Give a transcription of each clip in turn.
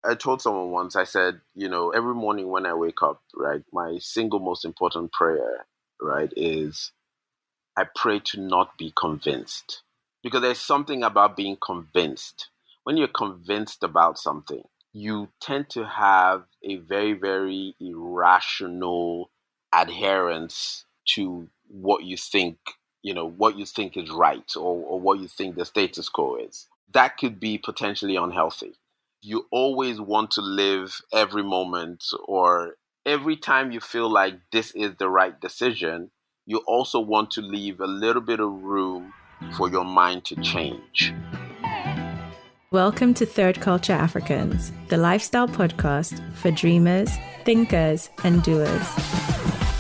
I told someone once, I said, every morning when I wake up, right, my single most important prayer, right, is I pray to not be convinced. Because there's something about being convinced. When you're convinced about something, you tend to have a very, very irrational adherence to what you think, what you think is right, or what you think the status quo is. That could be potentially unhealthy. You always want to live every moment, or every time you feel like this is the right decision, you also want to leave a little bit of room for your mind to change. Welcome to Third Culture Africans, the lifestyle podcast for dreamers, thinkers, and doers.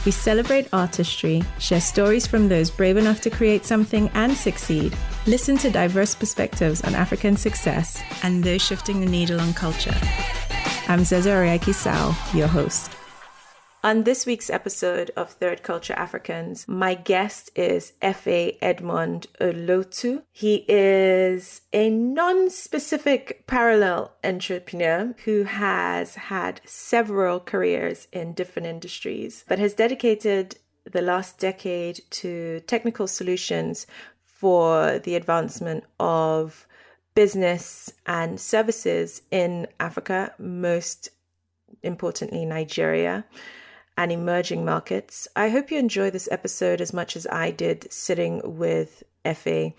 We celebrate artistry, share stories from those brave enough to create something and succeed, listen to diverse perspectives on African success, and those shifting the needle on culture. I'm Zeza Oriaki Sao, your host. On this week's episode of Third Culture Africans, my guest is Efe Edmund Olotu. He is a non-specific parallel entrepreneur who has had several careers in different industries, but has dedicated the last decade to technical solutions for the advancement of business and services in Africa, most importantly Nigeria, and emerging markets. I hope you enjoy this episode as much as I did sitting with Efe.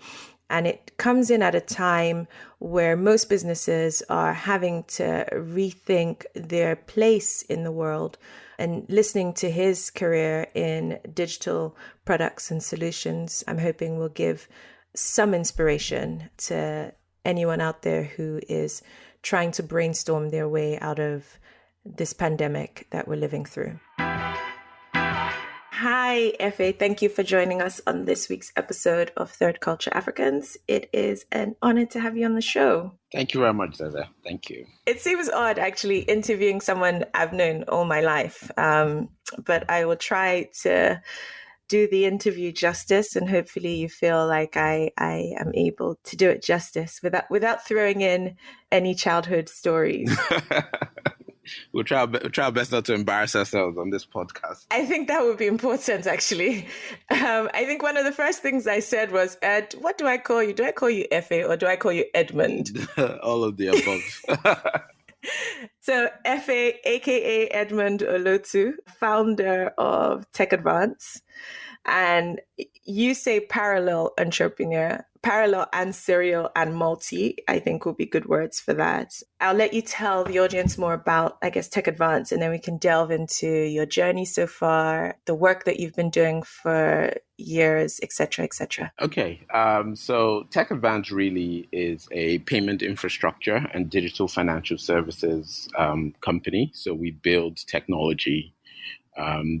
And it comes in at a time where most businesses are having to rethink their place in the world. And listening to his career in digital products and solutions, I'm hoping will give some inspiration to anyone out there who is trying to brainstorm their way out of this pandemic that we're living through. Hi, Efe. Thank you for joining us on this week's episode of Third Culture Africans. It is an honor to have you on the show. Thank you very much, Zeza. Thank you. It seems odd, actually, interviewing someone I've known all my life, but I will try to do the interview justice, and hopefully you feel like I am able to do it justice without throwing in any childhood stories. We'll try our best not to embarrass ourselves on this podcast. I think that would be important, actually. I think one of the first things I said was, Ed, what do I call you? Do I call you Efe or do I call you Edmund? All of the above. So Efe, aka Edmund Olotu, founder of TechAdvance. And you say parallel entrepreneur, parallel and serial and multi, I think will be good words for that. I'll let you tell the audience more about, TechAdvance, and then we can delve into your journey so far, the work that you've been doing for years, et cetera, et cetera. Okay. So TechAdvance really is a payment infrastructure and digital financial services company. So we build technology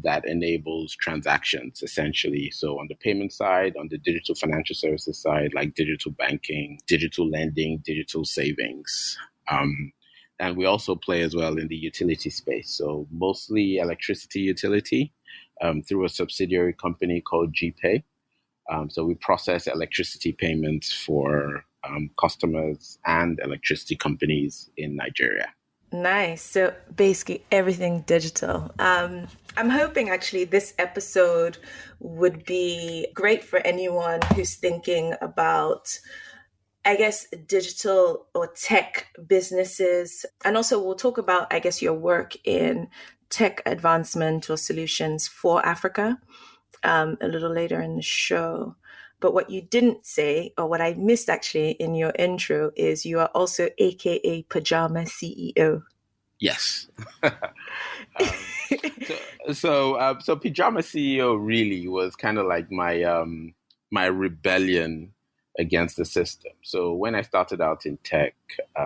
that enables transactions, essentially. So on the payment side, on the digital financial services side, like digital banking, digital lending, digital savings. And we also play as well in the utility space. So mostly electricity utility through a subsidiary company called GPay. So we process electricity payments for customers and electricity companies in Nigeria. Nice. So basically everything digital. I'm hoping actually this episode would be great for anyone who's thinking about, digital or tech businesses. And also we'll talk about, your work in tech advancement or solutions for Africa a little later in the show. But what you didn't say, or what I missed actually in your intro, is you are also AKA Pajama CEO. Yes. So Pajama CEO really was kind of like my rebellion against the system. So when I started out in tech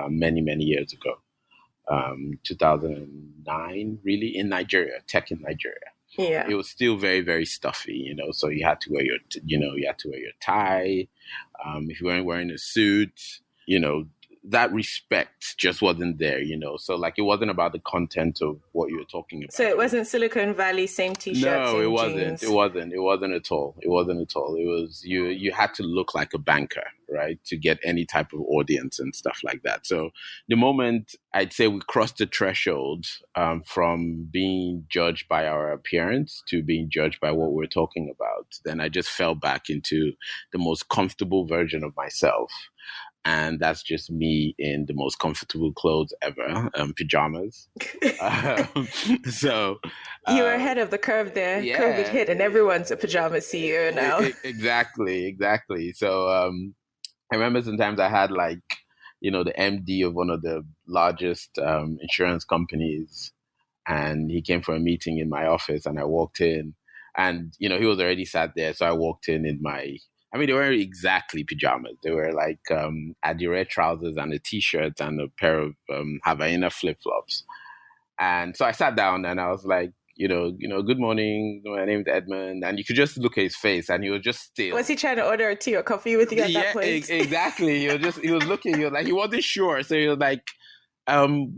many years ago, 2009, really in Nigeria, tech in Nigeria. Yeah. It was still very, very stuffy, so you had to wear your tie. If you weren't wearing a suit, that respect just wasn't there, So like it wasn't about the content of what you were talking about. So it wasn't Silicon Valley, same t-shirts, no, same it wasn't. jeans. It wasn't at all. It wasn't at all. It was you had to look like a banker, right, to get any type of audience and stuff like that. So the moment I'd say we crossed the threshold from being judged by our appearance to being judged by what we're talking about, then I just fell back into the most comfortable version of myself. And that's just me in the most comfortable clothes ever, pajamas. So you were ahead of the curve there. Yeah. COVID hit and everyone's a pajama CEO now. Exactly. So I remember sometimes I had like, the MD of one of the largest insurance companies, and he came for a meeting in my office, and I walked in, and he was already sat there. So I walked in my. They weren't exactly pajamas. They were like red trousers and a t-shirt and a pair of Havaiana flip-flops. And so I sat down and I was like, good morning. My name is Edmund. And you could just look at his face, and he was just still. Was he trying to order a tea or coffee with you at that point? Exactly. He was looking. He was like, he wasn't sure. So he was like, so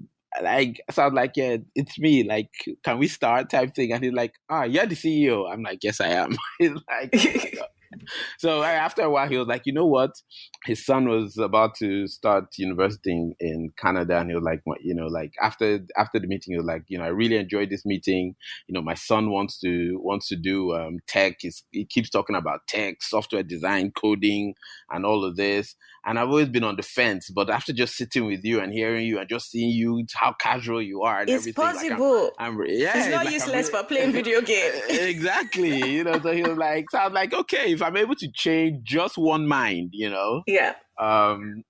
I was like, yeah, it's me. Like, can we start? Type thing. And he's like, you're the CEO. I'm like, yes, I am. He's like, oh my God. So after a while, he was like, you know what? His son was about to start university in Canada, and he was like, after the meeting, he was like, I really enjoyed this meeting. My son wants to do tech. He keeps talking about tech, software design, coding, and all of this. And I've always been on the fence, but after just sitting with you and hearing you and just seeing you, how casual you are and it's everything. Possible. It's not useless for playing video games. Exactly. So he was like, so I was like, okay, if I'm able to change just one mind, Yeah.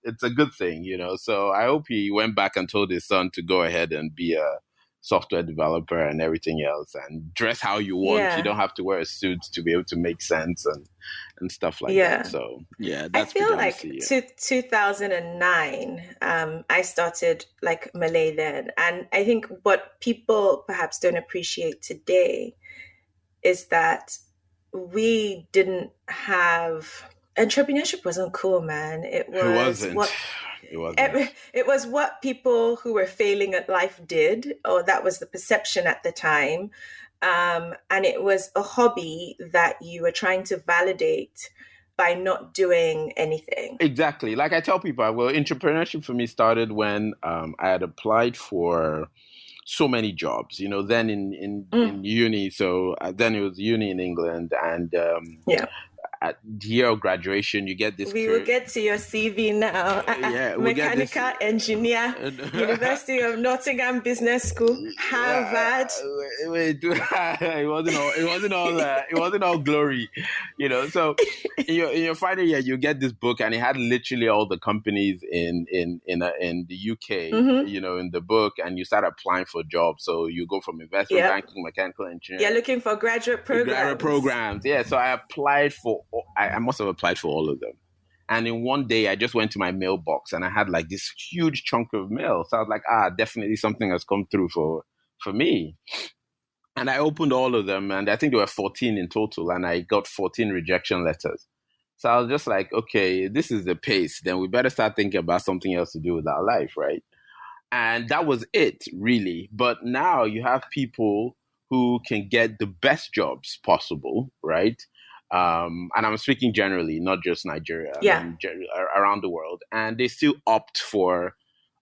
It's a good thing, So I hope he went back and told his son to go ahead and be a software developer and everything else, and dress how you want. Yeah. You don't have to wear a suit to be able to make sense and stuff like that. So yeah, that's I feel like 2009, I started like Malay then. And I think what people perhaps don't appreciate today is that we didn't have, entrepreneurship wasn't cool, man. It wasn't. It was what people who were failing at life did, or that was the perception at the time. And it was a hobby that you were trying to validate by not doing anything. Exactly. Like I tell people, entrepreneurship for me started when I had applied for so many jobs, then in uni. So then it was uni in England, and at the year of graduation, you get this. We will get to your CV now. Mechanical engineer, University of Nottingham Business School, Harvard. It wasn't all glory, So in your final year, you get this book, and it had literally all the companies in the UK, in the book, and you start applying for jobs. So you go from investment banking, mechanical engineering. You're looking for graduate programs. Yeah. So I applied for. I must have applied for all of them. And in one day, I just went to my mailbox, and I had like this huge chunk of mail. So I was like, definitely something has come through for me. And I opened all of them, and I think there were 14 in total, and I got 14 rejection letters. So I was just like, okay, this is the pace. Then we better start thinking about something else to do with our life, right? And that was it, really. But now you have people who can get the best jobs possible, right? And I'm speaking generally, not just Nigeria, around the world. And they still opt for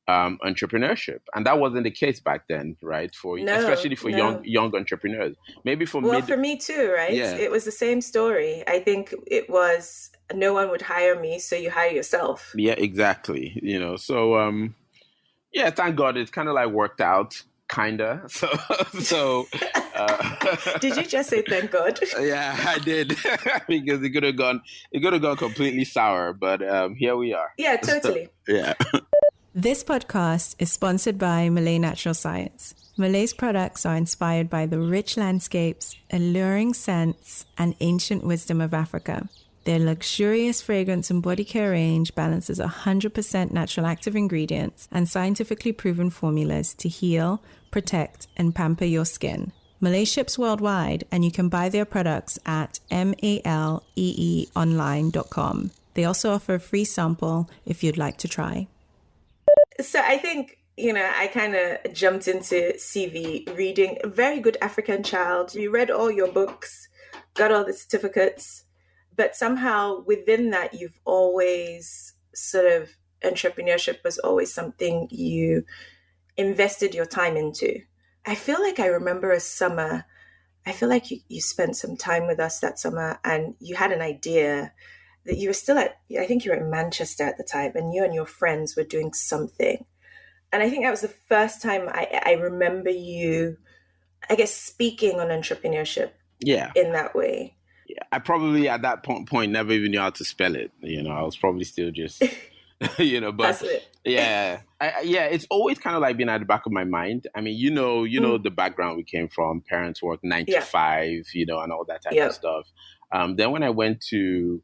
entrepreneurship. And that wasn't the case back then, right? Especially for young entrepreneurs. Maybe for me too, right? Yeah. It was the same story. I think it was no one would hire me, so you hire yourself. Yeah, exactly. So thank God it kind of like worked out. Kinda. So did you just say thank God? Yeah, I did. Because it could have gone completely sour, but here we are. Yeah, totally. Yeah. This podcast is sponsored by Malay Natural Science. Malay's products are inspired by the rich landscapes, alluring scents, and ancient wisdom of Africa. Their luxurious fragrance and body care range balances 100% natural active ingredients and scientifically proven formulas to heal, protect, and pamper your skin. Malay ships worldwide, and you can buy their products at maleeonline.com. They also offer a free sample if you'd like to try. So I think, I kind of jumped into CV reading A Very Good African Child. You read all your books, got all the certificates, but somehow within that, you've always sort of, entrepreneurship was always something you invested your time into. I feel like I remember a summer, I feel like you spent some time with us that summer and you had an idea that you were still I think you were in Manchester at the time, and you and your friends were doing something. And I think that was the first time I remember you, I guess, speaking on entrepreneurship Yeah. in that way. Yeah. I probably at that point never even knew how to spell it. I was probably still just, but It. yeah, it's always kind of like been at the back of my mind. I mean, the background we came from, parents work 9 to 5, and all that type of stuff. Then when I went to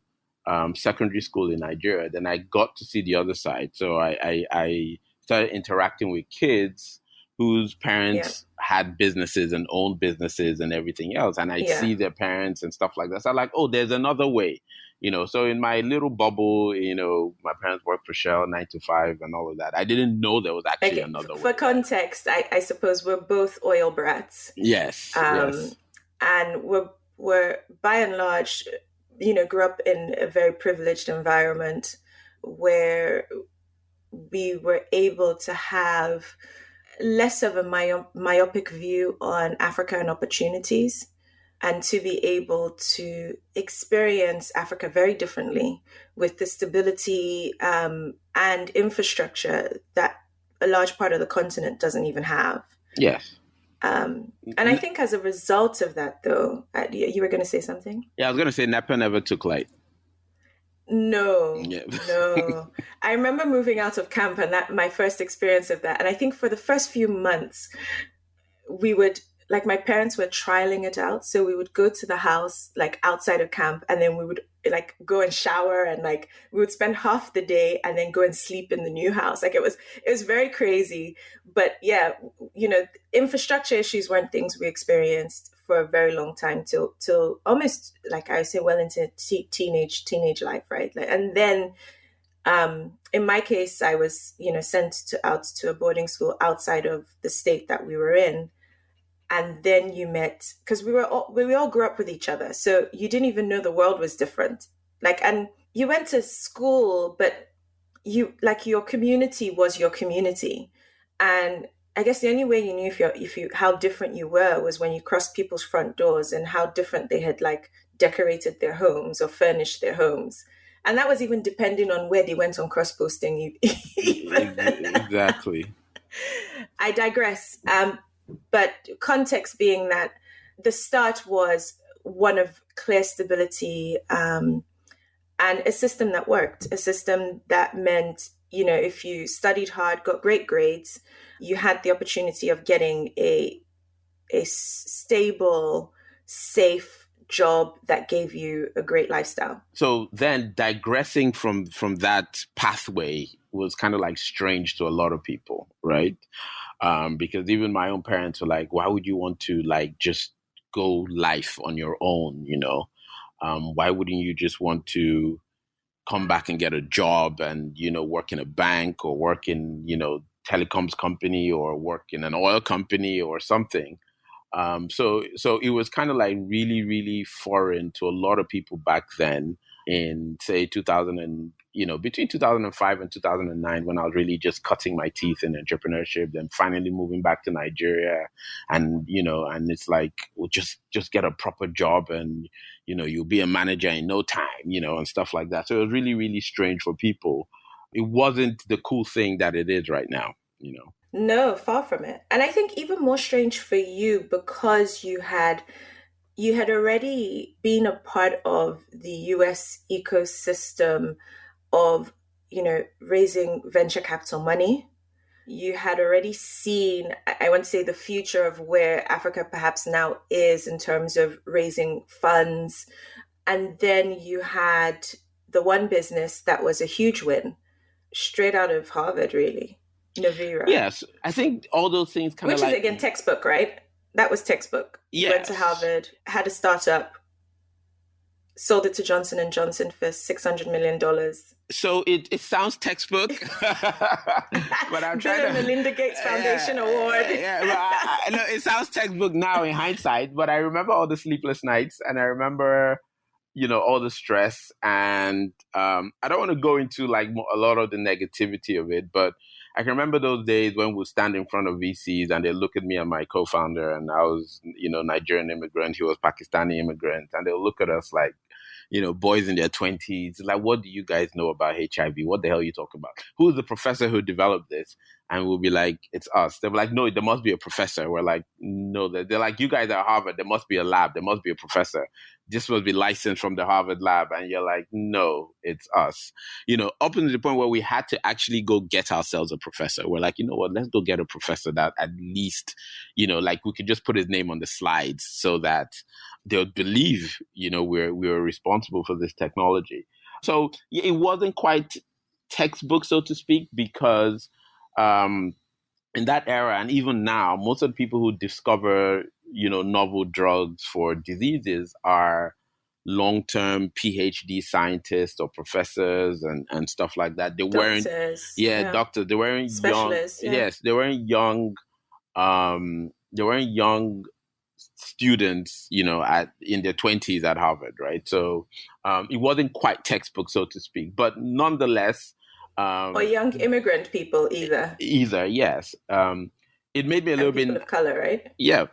secondary school in Nigeria, then I got to see the other side. So I started interacting with kids whose parents had businesses and owned businesses and everything else. And I'd see their parents and stuff like that. So I'm like, oh, there's another way, So in my little bubble, my parents worked for Shell 9 to 5 and all of that. I didn't know there was actually another way. For context, I suppose we're both oil brats. Yes. Yes. And we're by and large, grew up in a very privileged environment where we were able to have less of a myopic view on Africa and opportunities, and to be able to experience Africa very differently with the stability and infrastructure that a large part of the continent doesn't even have. Yes. And I think as a result of that, though, you were going to say something? Yeah, I was going to say Napa never took light. No. I remember moving out of camp and that my first experience of that. And I think for the first few months, we would, like, my parents were trialing it out. So we would go to the house, like outside of camp, and then we would like go and shower, and like we would spend half the day and then go and sleep in the new house. Like it was very crazy. But yeah, infrastructure issues weren't things we experienced for a very long time till almost, like I say, well into teenage life, right? Like, and then in my case, I was sent out to a boarding school outside of the state that we were in. And then you met, because we all grew up with each other, so you didn't even know the world was different. Like, and you went to school, but your community was your community, and I guess the only way you knew if you how different you were was when you crossed people's front doors and how different they had like decorated their homes or furnished their homes, and that was even depending on where they went on cross posting. Exactly. I digress. But context being that the start was one of clear stability and a system that worked, a system that meant, if you studied hard, got great grades, you had the opportunity of getting a stable, safe job that gave you a great lifestyle. So then digressing from that pathway was kind of like strange to a lot of people, right? Because even my own parents were like, why would you want to like just go life on your own, why wouldn't you just want to come back and get a job and, work in a bank or work in, telecoms company or work in an oil company or something. So it was kind of like really, really foreign to a lot of people back then in, say, 2000 and, between 2005 and 2009, when I was really just cutting my teeth in entrepreneurship, then finally moving back to Nigeria. And, and it's like, well, just get a proper job and, you'll be a manager in no time, and stuff like that. So it was really, really strange for people. It wasn't the cool thing that it is right now, No, far from it. And I think even more strange for you because you had already been a part of the US ecosystem of, raising venture capital money. You had already seen, I want to say, the future of where Africa perhaps now is in terms of raising funds. And then you had the one business that was a huge win, straight out of Harvard, really. Novira. Yes, I think all those things kind of Which is, again, textbook, right? That was textbook. Yes. Went to Harvard, had a startup, sold it to Johnson and Johnson for $600 million. So it sounds textbook, but I'm Bill trying and to. Melinda Gates Foundation Award. Yeah, well, I know it sounds textbook now in hindsight, but I remember all the sleepless nights, and I remember, all the stress, and I don't want to go into like a lot of the negativity of it, but I can remember those days when we stand in front of VCs and they look at me and my co-founder, and I was, Nigerian immigrant, he was Pakistani immigrant, and they'll look at us like, boys in their 20s, like, what do you guys know about HIV? What the hell are you talking about? Who's the professor who developed this? And we'll be like, it's us. They're like, no, there must be a professor. We're like, no. They're like, you guys are Harvard. There must be a lab. There must be a professor. This must be licensed from the Harvard lab. And you're like, no, it's us. Up until the point where we had to actually go get ourselves a professor. We're like, you know what, let's go get a professor that at least, like we could just put his name on the slides so that they'll believe, we're responsible for this technology. So it wasn't quite textbook, so to speak, because in that era and even now, most of the people who discover, novel drugs for diseases are long-term PhD scientists or professors and stuff like that. They Doctors, weren't, doctors. They weren't specialists, young. Yeah. Yes, they weren't young. They weren't young students, in their 20s at Harvard, right? So it wasn't quite textbook, so to speak, but nonetheless. Or young immigrant people either. Yes. It made me a little bit of color, right? Yeah.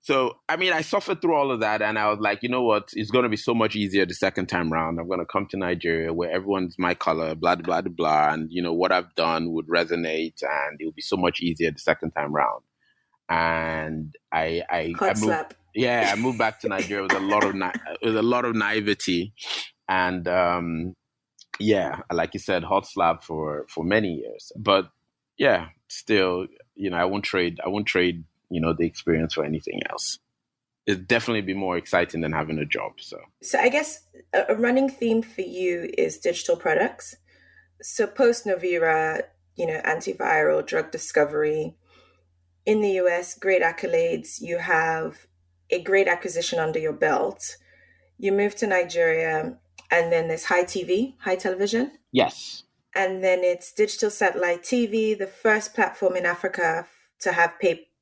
So, I suffered through all of that, and I was like, you know what? It's going to be so much easier the second time round. I'm going to come to Nigeria where everyone's my color, blah, blah, blah, blah. And, what I've done would resonate, and it'll be so much easier the second time round. And I moved back to Nigeria with a lot of naivety, and like you said, hot slap for many years. But yeah, still, I won't trade the experience for anything else. It'd definitely be more exciting than having a job. So I guess a running theme for you is digital products. So post Novira, antiviral drug discovery. In the US, great accolades. You have a great acquisition under your belt. You move to Nigeria, and then there's high television. Yes. And then it's digital satellite TV, the first platform in Africa to have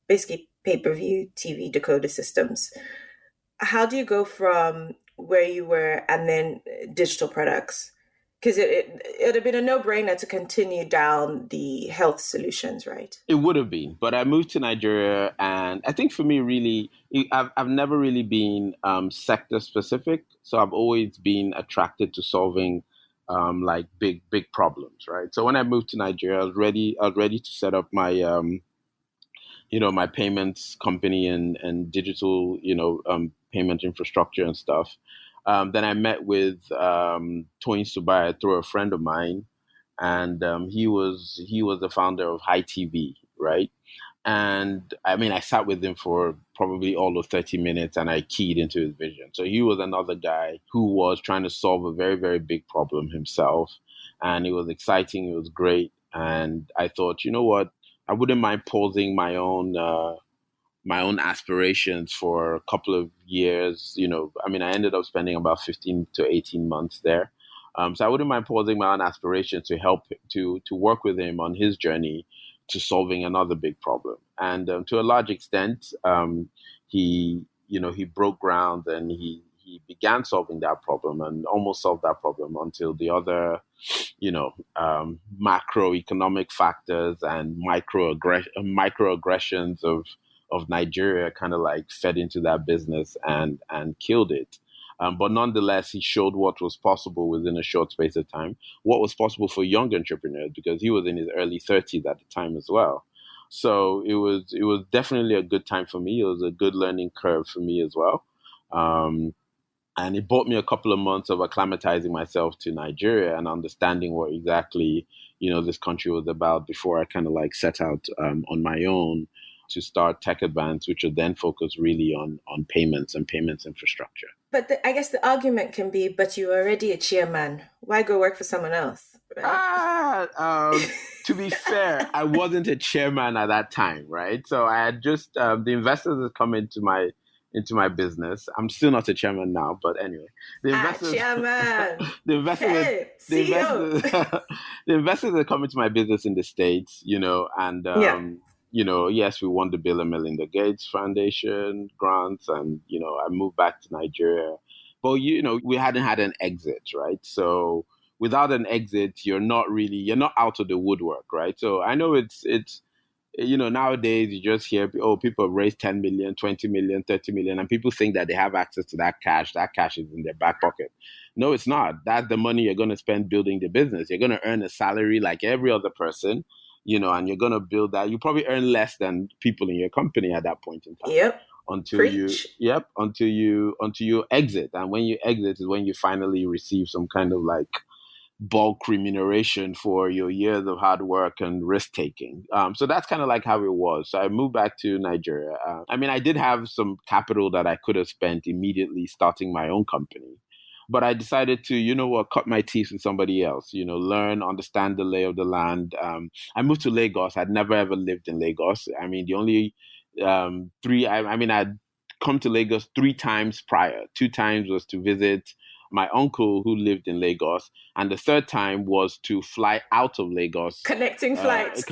basically pay-per-view TV decoder systems. How do you go from where you were and then digital products? Because it'd have been a no-brainer to continue down the health solutions, right? It would have been, but I moved to Nigeria, and I think for me, really, I've never really been sector specific, so I've always been attracted to solving like big problems, right? So when I moved to Nigeria, I was ready to set up my my payments company and digital payment infrastructure and stuff. Then I met with Toyin Subaya through a friend of mine, and he was the founder of High TV, right? And I sat with him for probably all of 30 minutes, and I keyed into his vision. So he was another guy who was trying to solve a very, very big problem himself, and it was exciting. It was great, and I thought, you know what? I wouldn't mind pausing my own aspirations for a couple of years. I ended up spending about 15 to 18 months there. So I wouldn't mind pausing my own aspirations to help to work with him on his journey to solving another big problem. And to a large extent, he broke ground, and he began solving that problem and almost solved that problem until the other, macroeconomic factors and microaggressions of Nigeria kind of like fed into that business and killed it. But nonetheless, he showed what was possible within a short space of time, what was possible for young entrepreneurs, because he was in his early 30s at the time as well. So it was definitely a good time for me. It was a good learning curve for me as well. And it bought me a couple of months of acclimatizing myself to Nigeria and understanding what exactly, this country was about before I kind of like set out on my own to start TechAdvance, which would then focus really on payments and payments infrastructure. But I guess the argument can be, but you're already a chairman. Why go work for someone else? Right? To be fair, I wasn't a chairman at that time, right? So I had just, the investors had come into my into my business. I'm still not a chairman now, but anyway, the investors, Chairman. the investors, Hey, the CEO. investors, the investors that come into my business in the States, and Yeah. yes, we won the Bill and Melinda Gates Foundation grants, and I moved back to Nigeria, but we hadn't had an exit, right? So without an exit, you're not out of the woodwork, right? So I know it's nowadays you just hear, oh, people have raised 10 million, 20 million, 30 million, and people think that they have access to that cash. That cash is in their back pocket. No, it's not. That's the money you're going to spend building the business. You're going to earn a salary like every other person, and you're going to build that. You probably earn less than people in your company at that point in time Yep. until Preach. you exit. And when you exit is when you finally receive some kind of like bulk remuneration for your years of hard work and risk taking. So that's kind of like how it was. So I moved back to Nigeria. I did have some capital that I could have spent immediately starting my own company. But I decided to, cut my teeth with somebody else, learn, understand the lay of the land. I moved to Lagos. I'd never ever lived in Lagos. The only I'd come to Lagos 3 times prior. 2 times was to visit my uncle who lived in Lagos, and the third time was to fly out of Lagos. Connecting flights.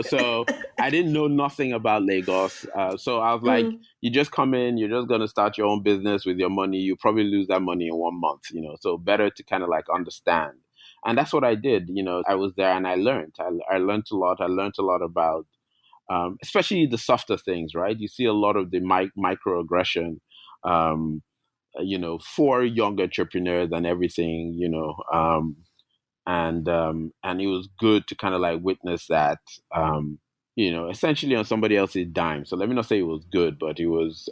So I didn't know nothing about Lagos. So I was like, you just come in, you're just going to start your own business with your money. You probably lose that money in 1 month, so better to kind of like understand. And that's what I did. I was there and I learned. I learned a lot. I learned a lot about especially the softer things, right? You see a lot of the microaggression. For young entrepreneurs and everything, and it was good to kind of like witness that, essentially on somebody else's dime. So let me not say it was good, but it was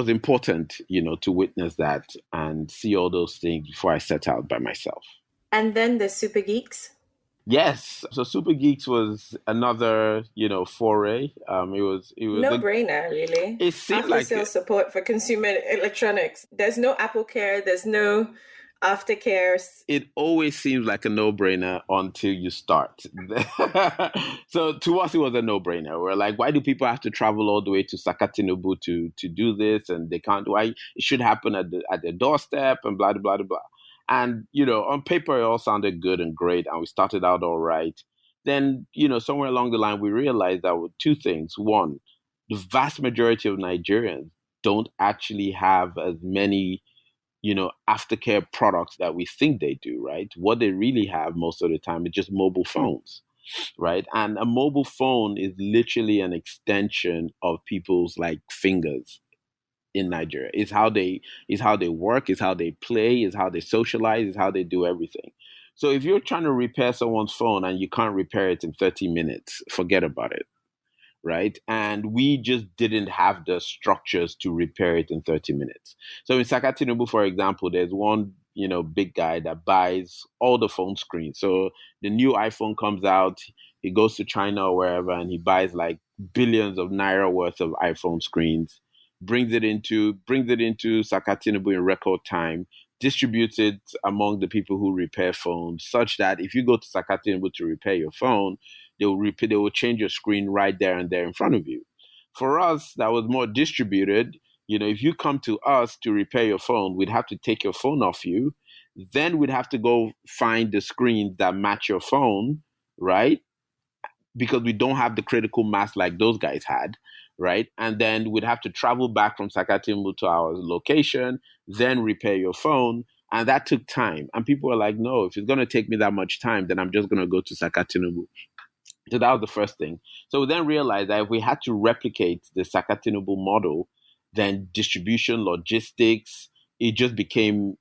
important, to witness that and see all those things before I set out by myself. And then the SuperGeeks. Yes. So SuperGeeks was another, foray. It was No brainer, really. It seemed After like sales support for consumer electronics. There's no Apple Care. There's no aftercare. It always seems like a no-brainer until you start. So to us, it was a no-brainer. We're like, why do people have to travel all the way to Sakatinubu to do this? And they can't. Why it should happen at the doorstep and blah, blah, blah, blah. And, on paper, it all sounded good and great. And we started out all right. Then, somewhere along the line, we realized that with 2 things. One, the vast majority of Nigerians don't actually have as many, aftercare products that we think they do, right? What they really have most of the time is just mobile phones, right? And a mobile phone is literally an extension of people's like fingers in Nigeria. It's how they work, it's how they play, it's how they socialize, it's how they do everything. So if you're trying to repair someone's phone and you can't repair it in 30 minutes, forget about it. Right. And we just didn't have the structures to repair it in 30 minutes. So in Sakatinubu, for example, there's one, big guy that buys all the phone screens. So the new iPhone comes out, he goes to China or wherever, and he buys like billions of naira worth of iPhone screens, brings it into Sakatinubu in record time, distributes it among the people who repair phones, such that if you go to Sakatinubu to repair your phone, they will change your screen right there and there in front of you. For us, that was more distributed. If you come to us to repair your phone, we'd have to take your phone off you. Then we'd have to go find the screens that match your phone, right? Because we don't have the critical mass like those guys had, right? And then we'd have to travel back from Sakatinubu to our location, then repair your phone. And that took time. And people were like, no, if it's going to take me that much time, then I'm just going to go to Sakatinubu. So that was the first thing. So we then realized that if we had to replicate the Sakatinubu model, then distribution, logistics, it just became,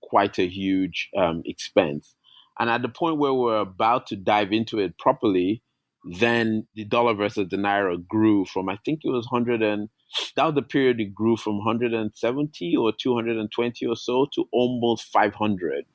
quite a huge expense. And at the point where we're about to dive into it properly, then the dollar versus the naira grew from, I think it was that was the period it grew from 170 or 220 or so to almost 500.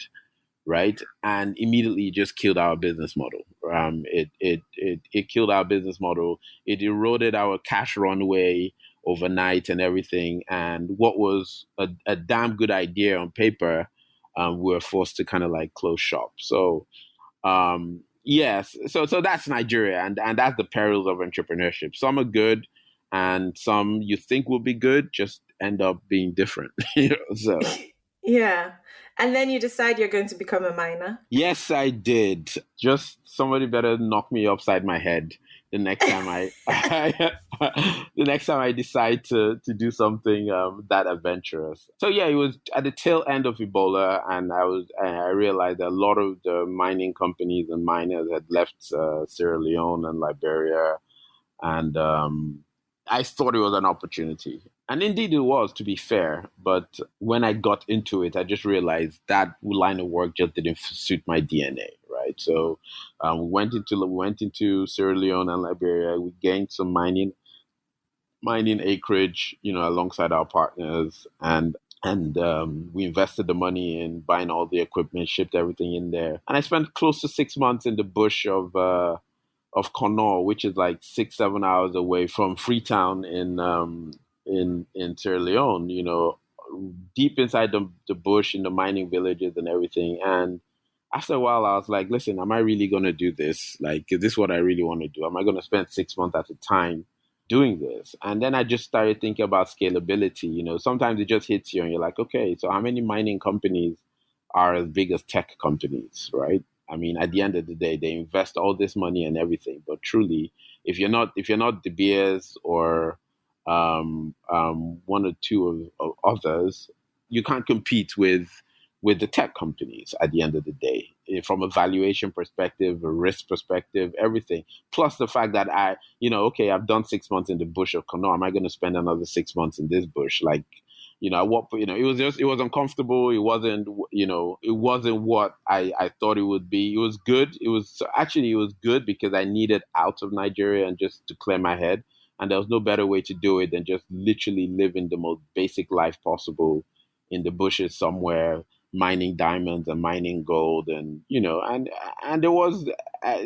Right. And immediately just killed our business model. It killed our business model. It eroded our cash runway overnight and everything. And what was a damn good idea on paper, we were forced to kind of like close shop. So, yes. So that's Nigeria. And that's the perils of entrepreneurship. Some are good. and some you think will be good just end up being different. So Yeah. And then you decide you're going to become a miner. yes, I did. Just somebody better knock me upside my head the next time the next time I decide to do something that adventurous. So yeah, it was at the tail end of Ebola, and I realized that a lot of the mining companies and miners had left Sierra Leone and Liberia, and I thought it was an opportunity. And indeed it was, to be fair. But when I got into it, I just realized that line of work just didn't suit my DNA, right? So we went into Sierra Leone and Liberia. We gained some mining acreage, alongside our partners, and we invested the money in buying all the equipment, shipped everything in there, and I spent close to 6 months in the bush of Connaught, which is like 6-7 hours away from Freetown in Sierra Leone. Deep inside the bush in the mining villages and everything. And after a while, I was like, listen, am I really going to do this? Like, is this what I really want to do? Am I going to spend 6 months at a time doing this? And then I just started thinking about scalability. Sometimes it just hits you and you're like, okay, so how many mining companies are as big as tech companies, right? I mean, at the end of the day, they invest all this money and everything, but truly, if you're not De Beers or one or two of others, you can't compete with the tech companies at the end of the day, from a valuation perspective, a risk perspective, everything. Plus the fact that okay, I've done 6 months in the bush of Connaught. Am I going to spend another 6 months in this bush? Like, it was uncomfortable. It wasn't what I thought it would be. It was good. It was good because I needed out of Nigeria and just to clear my head. And there was no better way to do it than just literally living the most basic life possible in the bushes somewhere, mining diamonds and mining gold, and it was,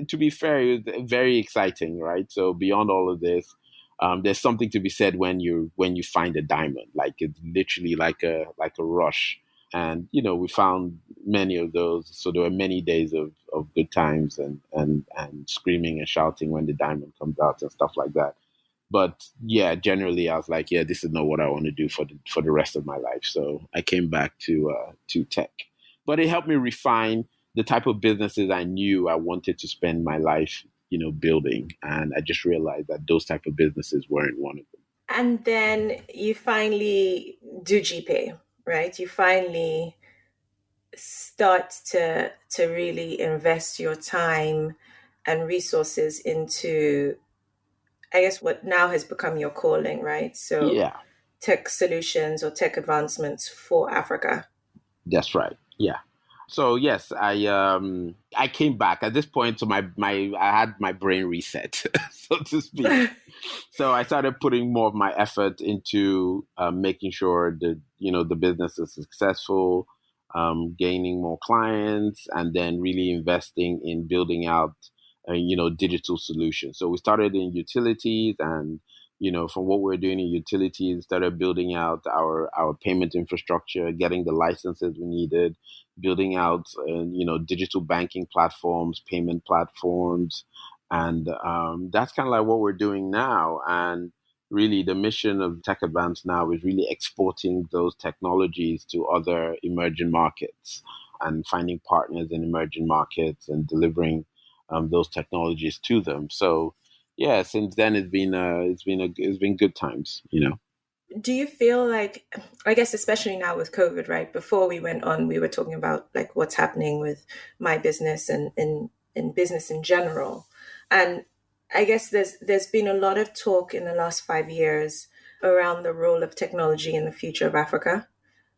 to be fair, it was very exciting, right? So beyond all of this, there's something to be said when you find a diamond. Like, it's literally like a rush. And we found many of those. So there were many days of good times and screaming and shouting when the diamond comes out and stuff like that. But yeah, generally I was like, yeah, this is not what I want to do for the rest of my life. So I came back to tech. But it helped me refine the type of businesses I knew I wanted to spend my life, building. And I just realized that those type of businesses weren't one of them. And then you finally do GPay, right? You finally start to really invest your time and resources into, I guess, what now has become your calling, right? So Yeah, tech solutions or tech advancements for Africa. that's right. Yeah. So yes, I came back at this point. So I had my brain reset, so to speak. So I started putting more of my effort into making sure that the business is successful, gaining more clients, and then really investing in building out digital solutions. So we started in utilities, and from what we're doing in utilities, started building out our payment infrastructure, getting the licenses we needed, building out digital banking platforms, payment platforms, and that's kind of like what we're doing now. And really, the mission of TechAdvance now is really exporting those technologies to other emerging markets and finding partners in emerging markets and delivering those technologies to them. So yeah, since then it's been good times. Do you feel like, I guess, especially now with COVID, right? Before we went on, we were talking about like what's happening with my business and in business in general. And I guess there's been a lot of talk in the last 5 years around the role of technology in the future of Africa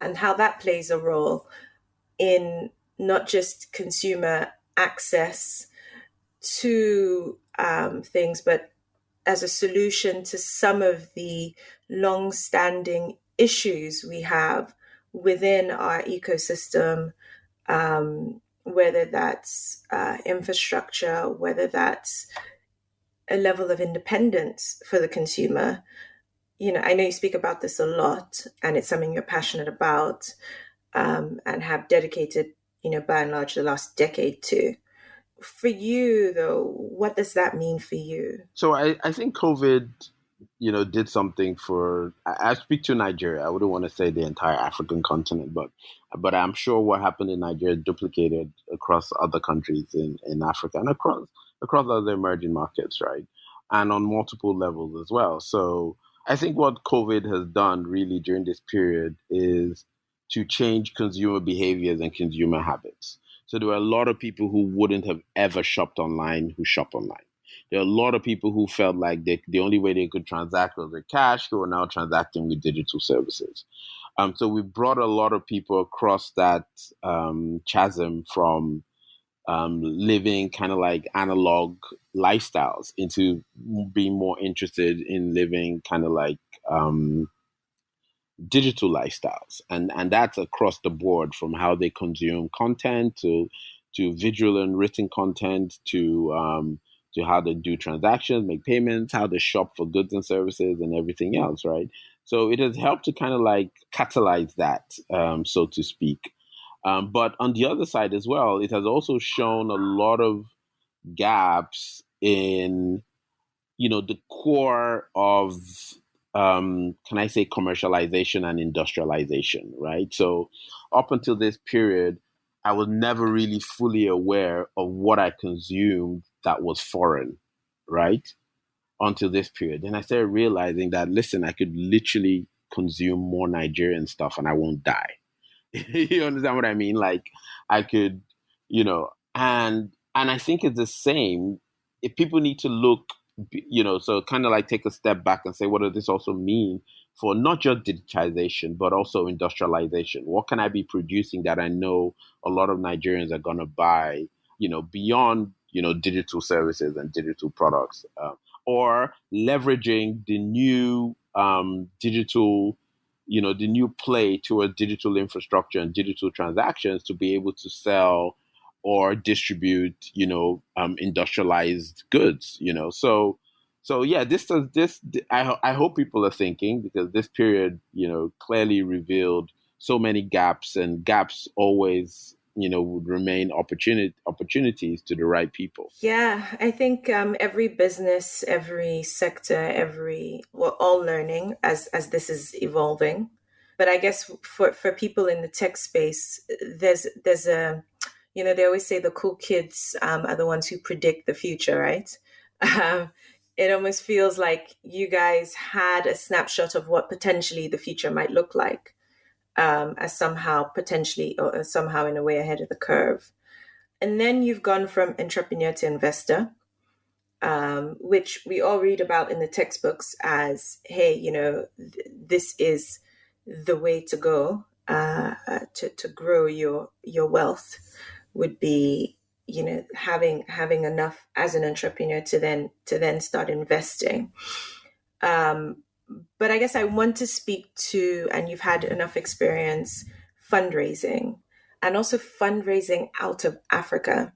and how that plays a role in not just consumer access to things, but as a solution to some of the long-standing issues we have within our ecosystem, whether that's infrastructure, whether that's a level of independence for the consumer. I know you speak about this a lot, and it's something you're passionate about, and have dedicated, by and large, the last decade to. For you, though, what does that mean for you? So I think COVID, did something for. I speak to Nigeria. I wouldn't want to say the entire African continent, but I'm sure what happened in Nigeria duplicated across other countries in Africa and across other emerging markets, right? And on multiple levels as well. So I think what COVID has done really during this period is to change consumer behaviors and consumer habits. So there were a lot of people who wouldn't have ever shopped online who shop online. There are a lot of people who felt like the only way they could transact was with cash, who are now transacting with digital services. So we brought a lot of people across that chasm from living kind of like analog lifestyles into being more interested in living kind of like digital lifestyles, and that's across the board from how they consume content to visual and written content to how they do transactions, make payments, how they shop for goods and services, and everything else, right? So it has helped to kind of like catalyze that, so to speak. But on the other side as well, it has also shown a lot of gaps in the core of can I say commercialization and industrialization, right? So up until this period, I was never really fully aware of what I consumed that was foreign, right? Until this period. Then I started realizing that, listen, I could literally consume more Nigerian stuff and I won't die. You understand what I mean? Like I could, and I think it's the same. If people need to look, so kind of like take a step back and say, what does this also mean for not just digitization, but also industrialization? What can I be producing that I know a lot of Nigerians are going to buy, beyond, digital services and digital products, or leveraging the new digital the new play towards digital infrastructure and digital transactions to be able to sell or distribute, industrialized goods, So yeah, I hope people are thinking, because this period, clearly revealed so many gaps, and gaps always, would remain opportunities to the right people. Yeah, I think every business, every sector, we're all learning as this is evolving. But I guess for people in the tech space, there's a, they always say the cool kids are the ones who predict the future, right? Um, it almost feels like you guys had a snapshot of what potentially the future might look like, as somehow potentially or somehow in a way ahead of the curve. And then you've gone from entrepreneur to investor, which we all read about in the textbooks as, hey, this is the way to go to grow your wealth, would be, having enough as an entrepreneur to then start investing. But I guess I want to speak to, and you've had enough experience fundraising, and also fundraising out of Africa.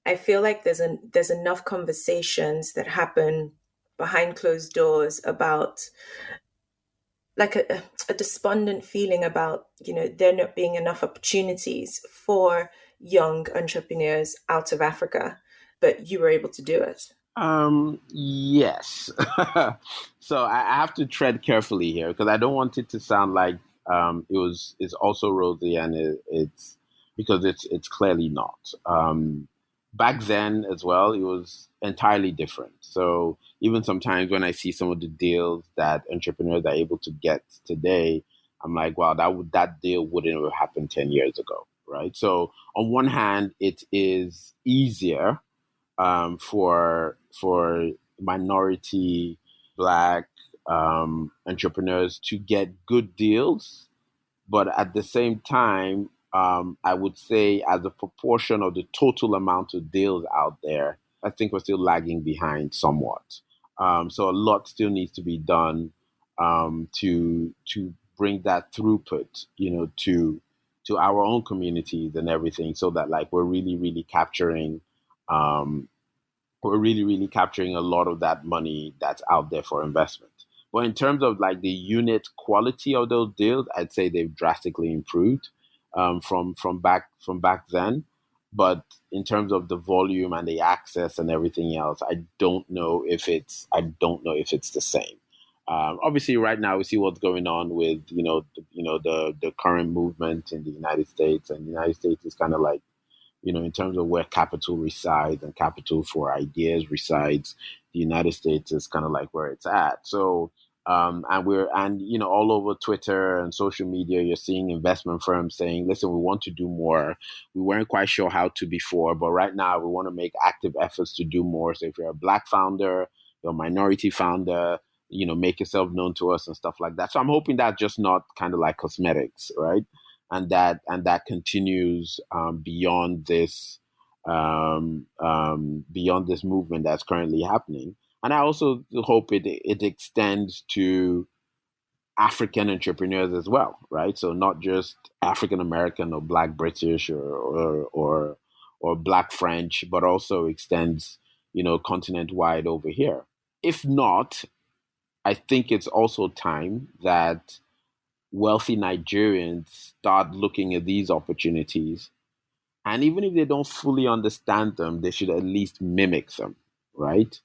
I feel like there's enough conversations that happen behind closed doors about like a despondent feeling about, there not being enough opportunities for young entrepreneurs out of Africa, but you were able to do it. Yes. So I have to tread carefully here, because I don't want it to sound like it's also rosy, and it's because it's clearly not. Back then as well, it was entirely different. So even sometimes when I see some of the deals that entrepreneurs are able to get today, I'm like, wow, that deal wouldn't have happened 10 years ago, right? So on one hand, it is easier for minority Black entrepreneurs to get good deals, but at the same time, I would say as a proportion of the total amount of deals out there, I think we're still lagging behind somewhat. So a lot still needs to be done to bring that throughput, to our own communities and everything, so that like um, we're really capturing a lot of that money that's out there for investment. But in terms of like the unit quality of those deals, I'd say they've drastically improved from back then. But in terms of the volume and the access and everything else, I don't know if it's the same. Obviously, right now we see what's going on with the current movement in the United States, and the United States is kind of like, in terms of where capital resides and capital for ideas resides, the United States is kind of like where it's at. So, all over Twitter and social media, you're seeing investment firms saying, listen, we want to do more. We weren't quite sure how to before, but right now we want to make active efforts to do more. So if you're a Black founder, you're a minority founder, make yourself known to us and stuff like that. So I'm hoping that's just not kind of like cosmetics, right? And that continues beyond this movement that's currently happening. And I also hope it extends to African entrepreneurs as well, right? So not just African American or Black British or Black French, but also extends, continent wide over here. If not, I think it's also time that wealthy Nigerians start looking at these opportunities. And even if they don't fully understand them, they should at least mimic them, right?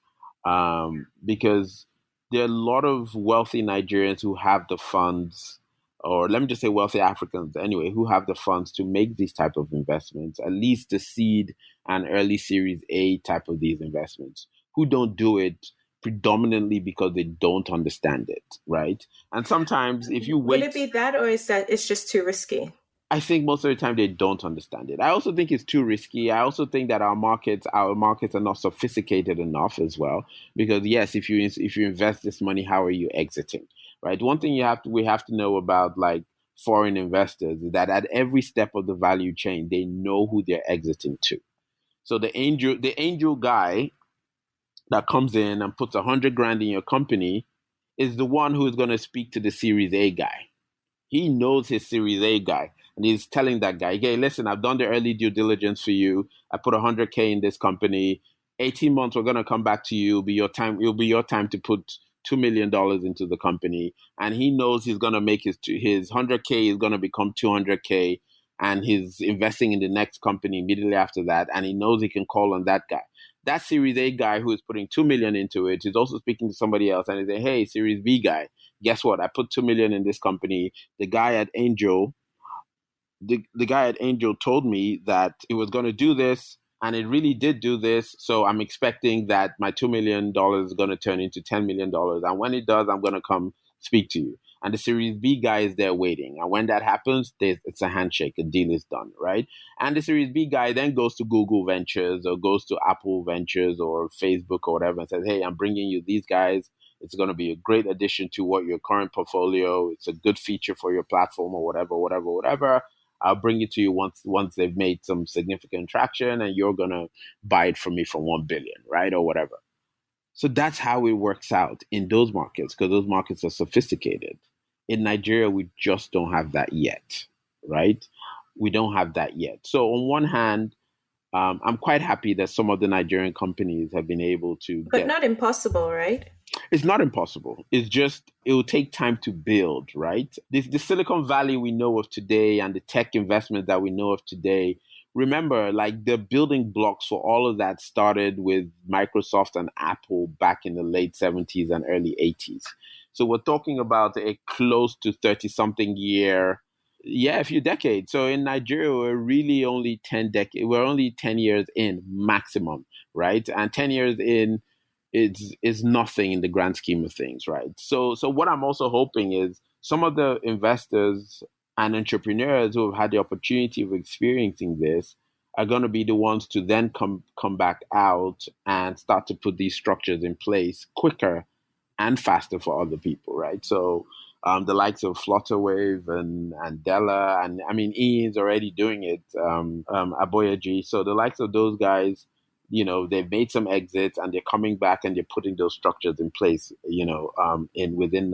Because there are a lot of wealthy Nigerians who have the funds, or let me just say wealthy Africans anyway, who have the funds to make these type of investments, at least the seed and early Series A type of these investments, who don't do it predominantly because they don't understand it, right? And sometimes if you Would wait, it be that, or is that it's just too risky? I think most of the time they don't understand it. I also think it's too risky. I also think that our markets are not sophisticated enough as well. Because yes, if you invest this money, how are you exiting? Right. One thing we have to know about like foreign investors is that at every step of the value chain, they know who they're exiting to. So the angel guy that comes in and puts 100 grand in your company is the one who is going to speak to the Series A guy. He knows his Series A guy, and he's telling that guy, "Hey, listen, I've done the early due diligence for you. I put 100K in this company. 18 months, we're gonna come back to you. It'll be your time. It'll be your time to put $2 million into the company." And he knows he's gonna make his 100K is gonna become 200K, and he's investing in the next company immediately after that. And he knows he can call on that guy. That Series A guy who is putting 2 million into it is also speaking to somebody else, and he say, "Hey, Series B guy, guess what? I put 2 million in this company. The guy at Angel, the guy at Angel told me that it was going to do this, and it really did do this. So I'm expecting that my $2 million is going to turn into $10 million, and when it does, I'm going to come speak to you." And the Series B guy is there waiting, and when that happens, it's a handshake. A deal is done, right? And the Series B guy then goes to Google Ventures or goes to Apple Ventures or Facebook or whatever and says, "Hey, I'm bringing you these guys. It's going to be a great addition to what your current portfolio. It's a good feature for your platform or whatever, whatever, whatever. I'll bring it to you once they've made some significant traction, and you're gonna buy it from me for 1 billion, right, or whatever." So that's how it works out in those markets because those markets are sophisticated. In Nigeria, we just don't have that yet, right? We don't have that yet. So on one hand, I'm quite happy that some of the Nigerian companies have been able to But not impossible, right? It's not impossible. It's just it will take time to build, right? The Silicon Valley we know of today and the tech investment that we know of today, remember, like the building blocks for all of that started with Microsoft and Apple back in the late 70s and early 80s. So we're talking about a close to 30 something year, yeah, a few decades. So in Nigeria, we're only 10 years in maximum, right? And 10 years in is nothing in the grand scheme of things, right? So what I'm also hoping is some of the investors and entrepreneurs who have had the opportunity of experiencing this are going to be the ones to then come back out and start to put these structures in place quicker and faster for other people, right? So the likes of Flutterwave and Della, and I mean, Ian's already doing it, Aboyaji. So the likes of those guys, they've made some exits and they're coming back and they're putting those structures in place, within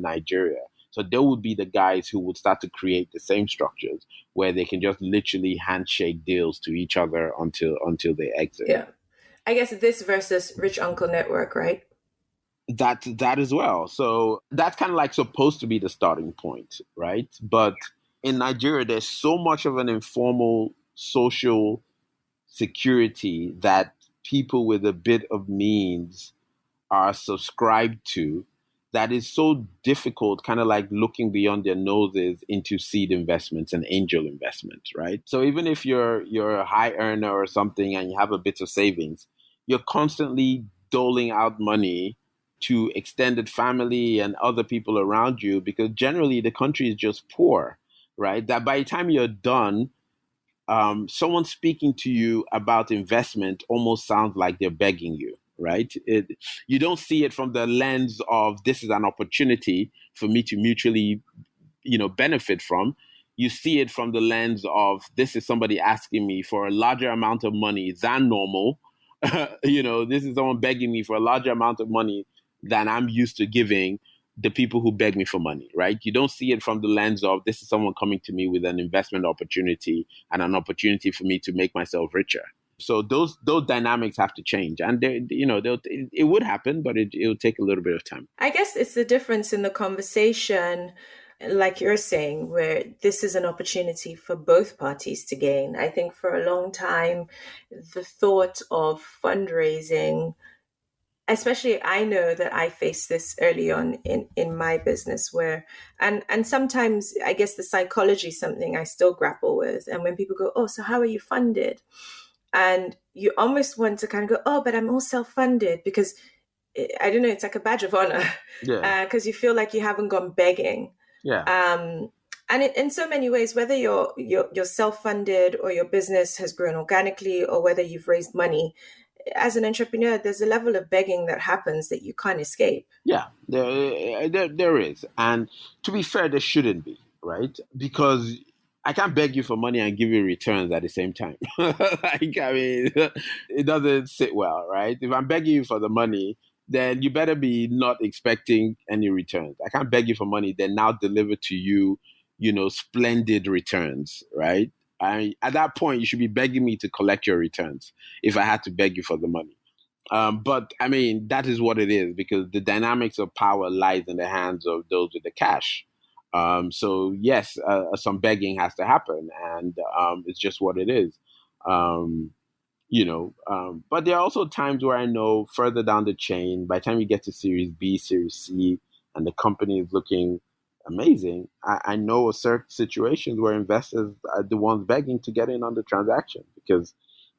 Nigeria. So they would be the guys who would start to create the same structures where they can just literally handshake deals to each other until they exit. Yeah. I guess this versus Rich Uncle Network, right? That as well. So that's kind of like supposed to be the starting point, right? But in Nigeria, there's so much of an informal social security that people with a bit of means are subscribed to that is so difficult, kind of like looking beyond their noses into seed investments and angel investments, right? So even if you're a high earner or something and you have a bit of savings, you're constantly doling out money to extended family and other people around you because generally the country is just poor, right? That by the time you're done, someone speaking to you about investment almost sounds like they're begging you, right? You don't see it from the lens of this is an opportunity for me to mutually, benefit from. You see it from the lens of this is somebody asking me for a larger amount of money than normal. This is someone begging me for a larger amount of money than I'm used to giving the people who beg me for money, right? You don't see it from the lens of this is someone coming to me with an investment opportunity and an opportunity for me to make myself richer. So those dynamics have to change, and it would happen, but it'll take a little bit of time. I guess it's the difference in the conversation, like you're saying, where this is an opportunity for both parties to gain. I think for a long time, the thought of fundraising, especially I know that I faced this early on in my business where, and sometimes I guess the psychology is something I still grapple with. And when people go, oh, so how are you funded? And you almost want to kind of go, oh, but I'm all self-funded because I don't know, it's like a badge of honor. Yeah. Because you feel like you haven't gone begging. Yeah. And in so many ways, whether you're self-funded or your business has grown organically or whether you've raised money, as an entrepreneur, there's a level of begging that happens that you can't escape. Yeah, there is. And to be fair, there shouldn't be, right? Because I can't beg you for money and give you returns at the same time. It doesn't sit well, right? If I'm begging you for the money, then you better be not expecting any returns. I can't beg you for money, then now deliver to you, splendid returns, right? At that point, you should be begging me to collect your returns if I had to beg you for the money. But that is what it is because the dynamics of power lies in the hands of those with the cash. So yes, some begging has to happen, and it's just what it is. But there are also times where I know further down the chain, by the time you get to Series B, Series C, and the company is looking amazing, I know of certain situations where investors are the ones begging to get in on the transaction because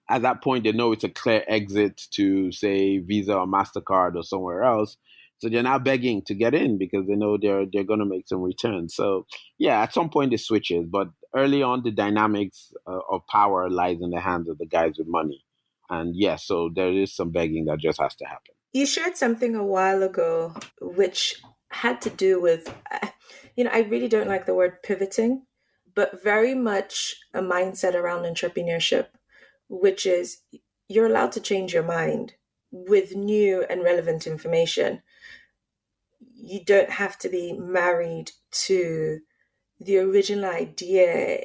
at that point they know it's a clear exit to, say, Visa or MasterCard or somewhere else. So they're now begging to get in because they know they're going to make some returns. So yeah, at some point it switches, but early on the dynamics of power lies in the hands of the guys with money. And yes, so there is some begging that just has to happen. You shared something a while ago which had to do with, I really don't like the word pivoting, but very much a mindset around entrepreneurship, which is you're allowed to change your mind with new and relevant information. You don't have to be married to the original idea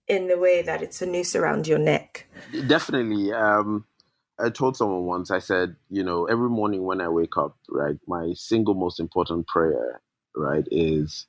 in the way that it's a noose around your neck. Definitely. I told someone once, I said, every morning when I wake up, right, my single most important prayer, right, is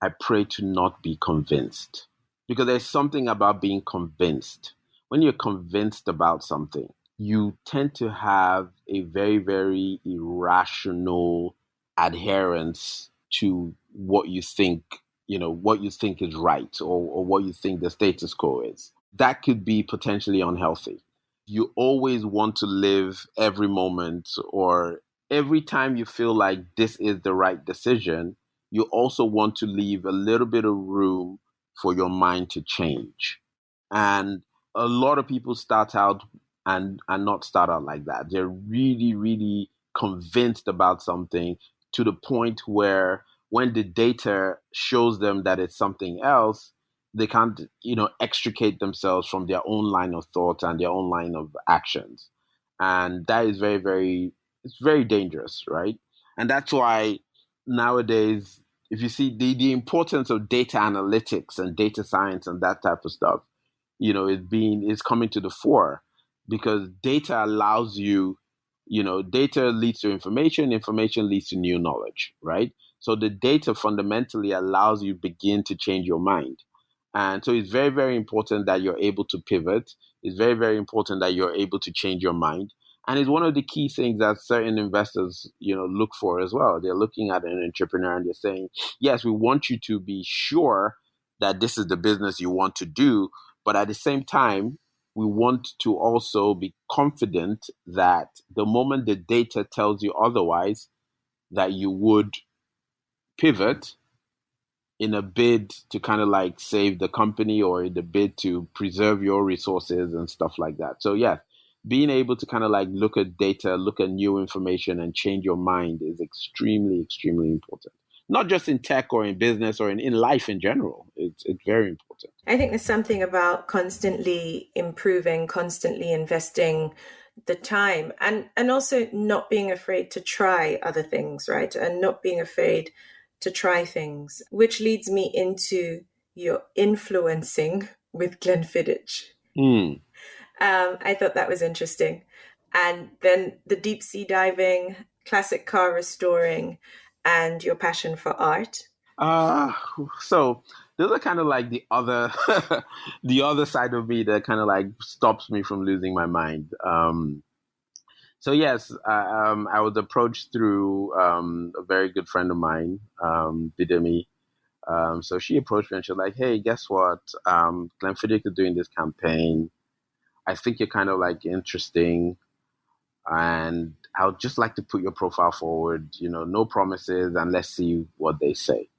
I pray to not be convinced. Because there's something about being convinced. When you're convinced about something, you tend to have a very, very irrational adherence to what you think, what you think is right or what you think the status quo is. That could be potentially unhealthy. You always want to live every moment or every time you feel like this is the right decision, you also want to leave a little bit of room for your mind to change. And a lot of people start out and not start out like that. They're really, really convinced about something to the point where when the data shows them that it's something else, they can't, extricate themselves from their own line of thought and their own line of actions. And that is very, very, it's very dangerous, right? And that's why nowadays, if you see the importance of data analytics and data science and that type of stuff, is coming to the fore because data allows you, data leads to information, information leads to new knowledge, right? So the data fundamentally allows you begin to change your mind. And so it's very, very important that you're able to pivot. It's very, very important that you're able to change your mind. And it's one of the key things that certain investors, look for as well. They're looking at an entrepreneur and they're saying, yes, we want you to be sure that this is the business you want to do. But at the same time, we want to also be confident that the moment the data tells you otherwise, that you would pivot in a bid to kind of like save the company or in the bid to preserve your resources and stuff like that. So yeah, being able to kind of like look at data, look at new information and change your mind is extremely, extremely important. Not just in tech or in business or in life in general. It's very important. I think there's something about constantly improving, constantly investing the time and also not being afraid to try other things, right? And not being afraid to try things, which leads me into your influencing with Glenfiddich. I thought that was interesting. And then the deep sea diving, classic car restoring, and your passion for art. So those are kind of like the other the other side of me that kind of like stops me from losing my mind. So yes, I was approached through a very good friend of mine, Bidemi. So she approached me and she was like, "Hey, guess what? Glenfiddich is doing this campaign. I think you're kind of like interesting, and I would just like to put your profile forward. No promises, and let's see what they say."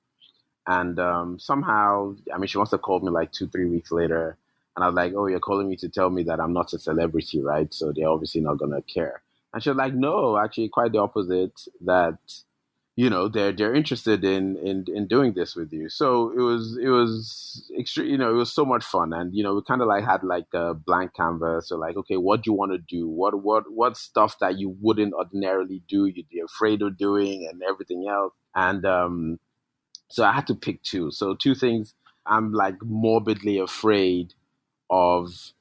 And somehow, I mean, she must have called me like 2, 3 weeks later, and I was like, "Oh, you're calling me to tell me that I'm not a celebrity, right? So they're obviously not gonna care." And she was like, "No, actually, quite the opposite. That they're interested in doing this with you." So it was extreme. It was so much fun, and we kind of like had like a blank canvas. So like, okay, what do you want to do? What stuff that you wouldn't ordinarily do, you'd be afraid of doing, and everything else. And so I had to pick two. So two things I'm like morbidly afraid of,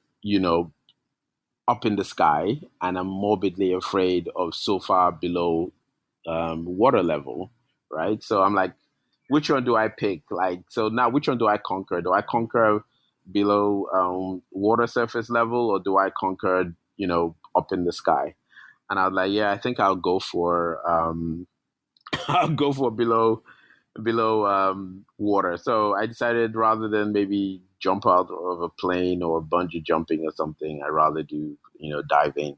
up in the sky, and I'm morbidly afraid of so far below water level, right? So I'm like, which one do I pick? Like, so now which one do I conquer? Do I conquer below water surface level, or do I conquer, up in the sky? And I was like, yeah, I think I'll go for I'll go for below water. So I decided rather than maybe jump out of a plane or bungee jumping or something, I'd rather do, diving.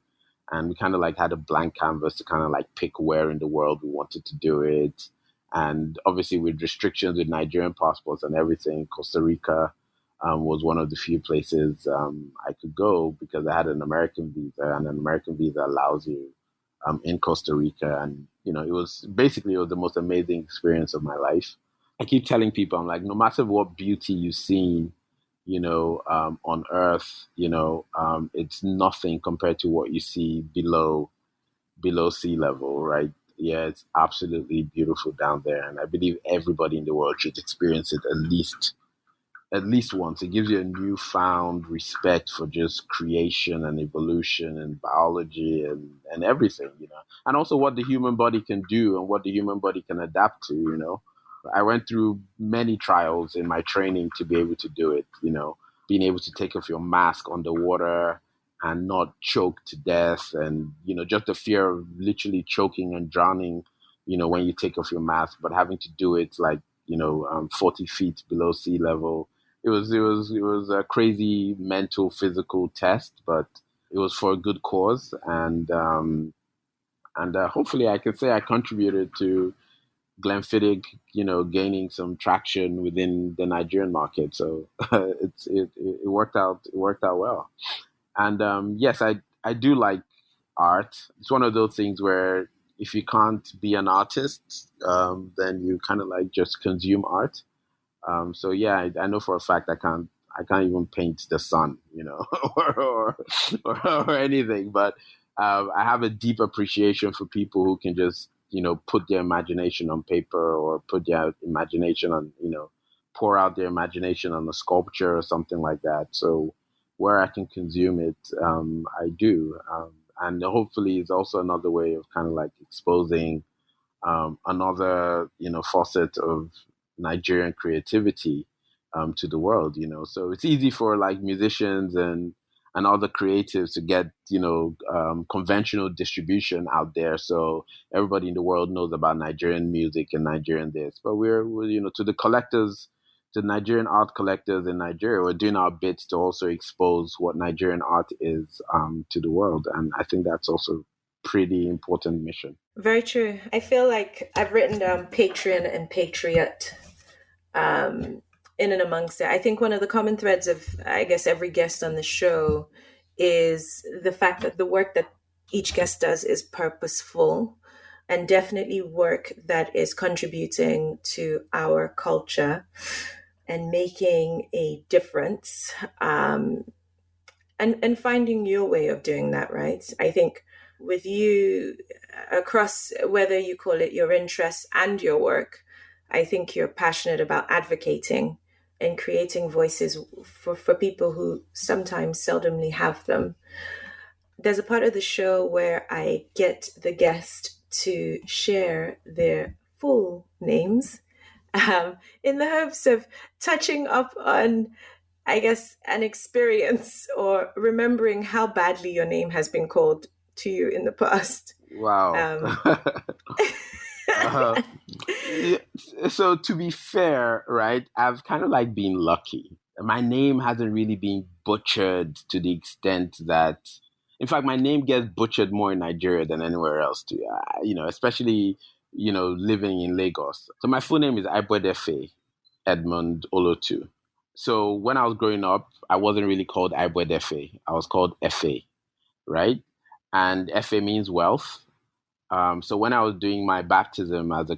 And we kind of like had a blank canvas to kind of like pick where in the world we wanted to do it. And obviously with restrictions with Nigerian passports and everything, Costa Rica was one of the few places I could go because I had an American visa, and an American visa allows you in Costa Rica. And, it was the most amazing experience of my life. I keep telling people, I'm like, no matter what beauty you've seen, on Earth, it's nothing compared to what you see below sea level, right? Yeah, it's absolutely beautiful down there. And I believe everybody in the world should experience it at least once. It gives you a newfound respect for just creation and evolution and biology and everything, and also what the human body can do and what the human body can adapt to. I went through many trials in my training to be able to do it, being able to take off your mask underwater and not choke to death, and, just the fear of literally choking and drowning, when you take off your mask, but having to do it like, 40 feet below sea level. It was a crazy mental, physical test, but it was for a good cause, and hopefully I can say I contributed to Glenfiddich, gaining some traction within the Nigerian market. So it worked out. It worked out well, and yes, I do like art. It's one of those things where if you can't be an artist, then you kind of like just consume art. So yeah, I know for a fact I can't even paint the sun, or anything. But I have a deep appreciation for people who can just put their imagination on paper, or put their imagination on pour out their imagination on a sculpture or something like that. So where I can consume it, I do, and hopefully it's also another way of kind of like exposing another facet of Nigerian creativity to the world. So it's easy for like musicians and and other creatives to get, conventional distribution out there. So everybody in the world knows about Nigerian music and Nigerian this. But we're to the collectors, to Nigerian art collectors in Nigeria, we're doing our bits to also expose what Nigerian art is to the world. And I think that's also pretty important mission. Very true. I feel like I've written down Patreon and Patriot in and amongst it. I think one of the common threads of, I guess, every guest on the show is the fact that the work that each guest does is purposeful and definitely work that is contributing to our culture and making a difference, and finding your way of doing that, right? I think with you, across whether you call it your interests and your work, I think you're passionate about advocating and creating voices for people who sometimes seldomly have them. There's a part of the show where I get the guest to share their full names, in the hopes of touching up on, I guess, an experience or remembering how badly your name has been called to you in the past. Wow. So to be fair, right, I've kind of like been lucky. My name hasn't really been butchered to the extent that, in fact, my name gets butchered more in Nigeria than anywhere else too. Especially, living in Lagos. So my full name is Efe Edmund Olotu. So when I was growing up, I wasn't really called Efe. I was called Efe, right? And Efe means wealth. So when I was doing my baptism as a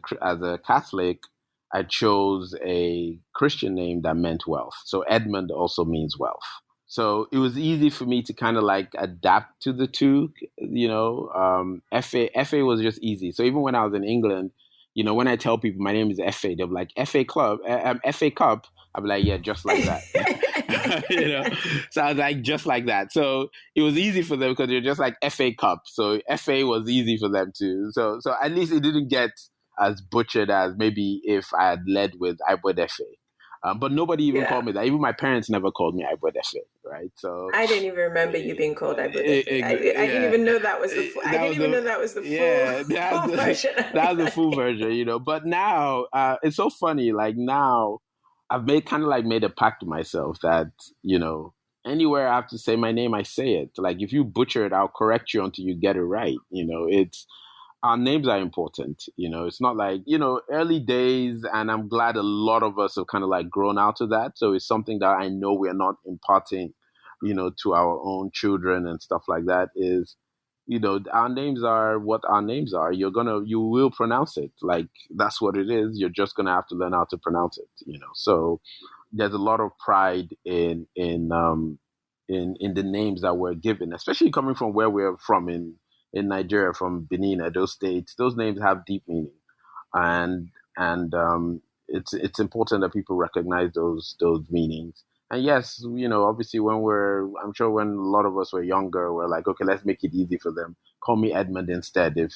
Catholic, I chose a Christian name that meant wealth. So Edmund also means wealth. So it was easy for me to kind of like adapt to the two, Efe was just easy. So even when I was in England, when I tell people my name is Efe, they'll be like, Efe Club, Efe Cup. I'll be like, yeah, just like that. So I was like, just like that. So it was easy for them because they're just like FA Cup. So FA was easy for them too. So at least it didn't get as butchered as maybe if I had led with Ibod FA. But nobody even called me that. Even my parents never called me Ibod FA, right? So I didn't even remember you being called Ibod FA. I didn't even know that was the full. I didn't even know that was the full version. That was the full version, But now it's so funny. Like now, I've made a pact to myself that, anywhere I have to say my name, I say it. Like if you butcher it, I'll correct you until you get it right. Our names are important. It's not like, early days, and I'm glad a lot of us have kind of like grown out of that. So it's something that I know we're not imparting, to our own children and stuff like that is, our names are what our names are. You will pronounce it. Like that's what it is. You're just gonna have to learn how to pronounce it. So there's a lot of pride in the names that we're given, especially coming from where we're from in Nigeria, from Benin, those states. Those names have deep meaning, and it's important that people recognize those meanings. And yes, obviously I'm sure when a lot of us were younger, we're like, okay, let's make it easy for them. Call me Edmund instead. If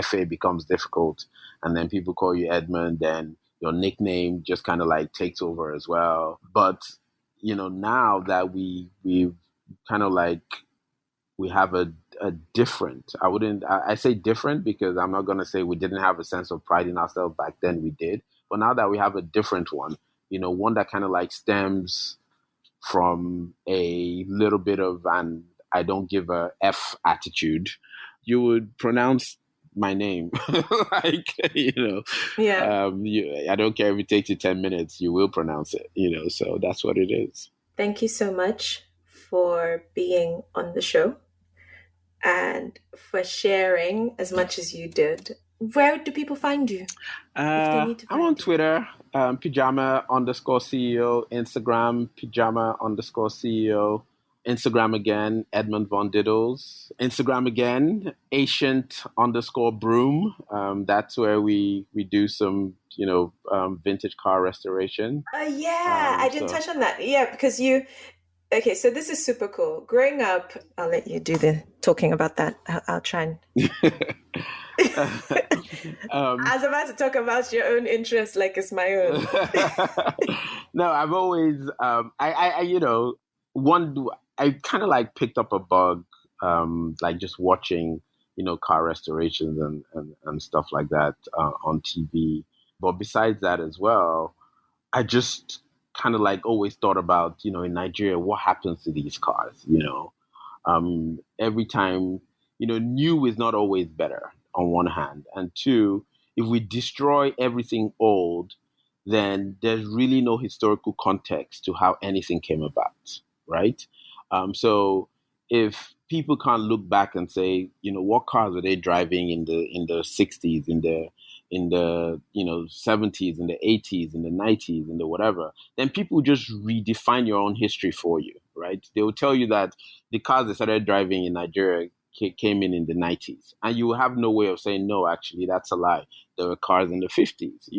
FA becomes difficult and then people call you Edmund, then your nickname just kind of like takes over as well. But, now that we've kind of like, we have a different, I say different because I'm not going to say we didn't have a sense of pride in ourselves back then, we did. But now that we have a different one, one that kind of like stems from a little bit of an I don't give a F attitude, you would pronounce my name. I don't care if it takes you 10 minutes, you will pronounce it, so that's what it is. Thank you so much for being on the show and for sharing as much as you did. Where do people find you? I'm on Twitter, pajama_CEO, Instagram, pajama_CEO, Instagram again, Edmund Von Diddles, Instagram again, Ancient_Broom. That's where we do some, vintage car restoration. I didn't touch on that. Yeah, because okay, so this is super cool. Growing up, I'll let you do the talking about that. I'll try and... I was about to talk about your own interests like it's my own. No, I've always, I kind of like picked up a bug, like just watching, car restorations and stuff like that on TV. But besides that as well, I just kind of like always thought about, in Nigeria, what happens to these cars. Every time, new is not always better on one hand. And two, if we destroy everything old, then there's really no historical context to how anything came about, right? So if people can't look back and say, what cars were they driving in the 60s, in the 70s, in the 80s, in the 90s, in the whatever, then people just redefine your own history for you, right? They will tell you that the cars they started driving in Nigeria came in the 90s, and you will have no way of saying, no, actually, that's a lie. There were cars in the 50s.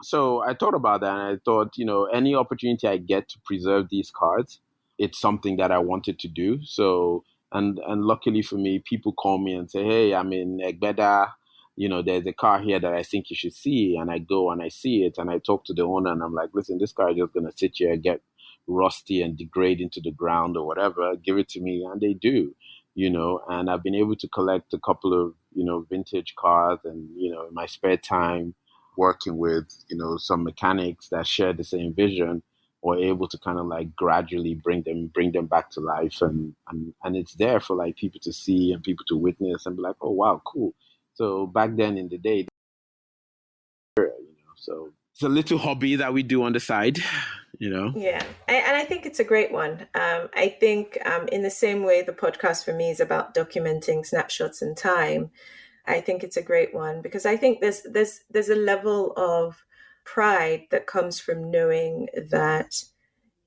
So I thought about that, and I thought, any opportunity I get to preserve these cars, it's something that I wanted to do. So, and luckily for me, people call me and say, hey, I'm in Egbeda, there's a car here that I think you should see. And I go and I see it, and I talk to the owner, and I'm like, listen, this car is just going to sit here, get rusty and degrade into the ground or whatever. Give it to me. And they do, and I've been able to collect a couple of, vintage cars, and, in my spare time working with, some mechanics that share the same vision, or able to kind of like gradually bring them back to life. And it's there for like people to see and people to witness and be like, oh, wow, cool. So back then in the day, so it's a little hobby that we do on the side, Yeah. And I think it's a great one. I think in the same way the podcast for me is about documenting snapshots in time, I think it's a great one because I think there's a level of pride that comes from knowing that,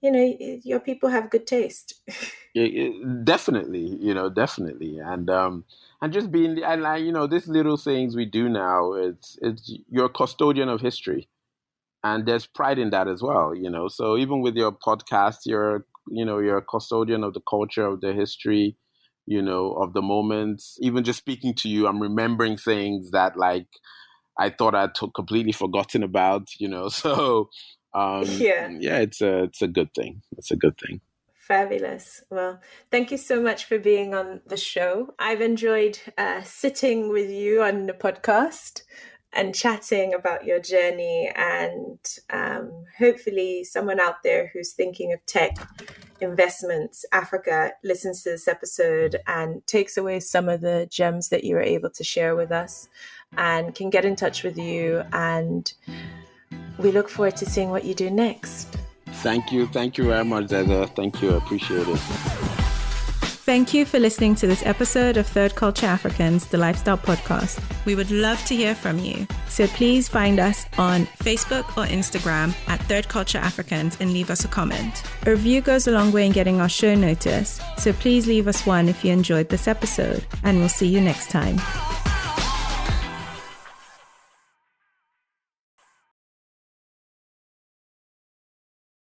your people have good taste. Definitely, definitely. And just being, and these little things we do now, it's you're a custodian of history. And there's pride in that as well, So even with your podcast, you're a custodian of the culture, of the history, of the moments. Even just speaking to you, I'm remembering things that like I thought I'd completely forgotten about, So yeah, it's a good thing. It's a good thing. Fabulous. Well, thank you so much for being on the show. I've enjoyed sitting with you on the podcast and chatting about your journey, and hopefully someone out there who's thinking of tech investments, Africa, listens to this episode and takes away some of the gems that you were able to share with us and can get in touch with you. And we look forward to seeing what you do next. Thank you. Thank you very much, Zeza. Thank you. I appreciate it. Thank you for listening to this episode of Third Culture Africans, the Lifestyle Podcast. We would love to hear from you. So please find us on Facebook or Instagram at Third Culture Africans and leave us a comment. A review goes a long way in getting our show noticed. So please leave us one if you enjoyed this episode, and we'll see you next time.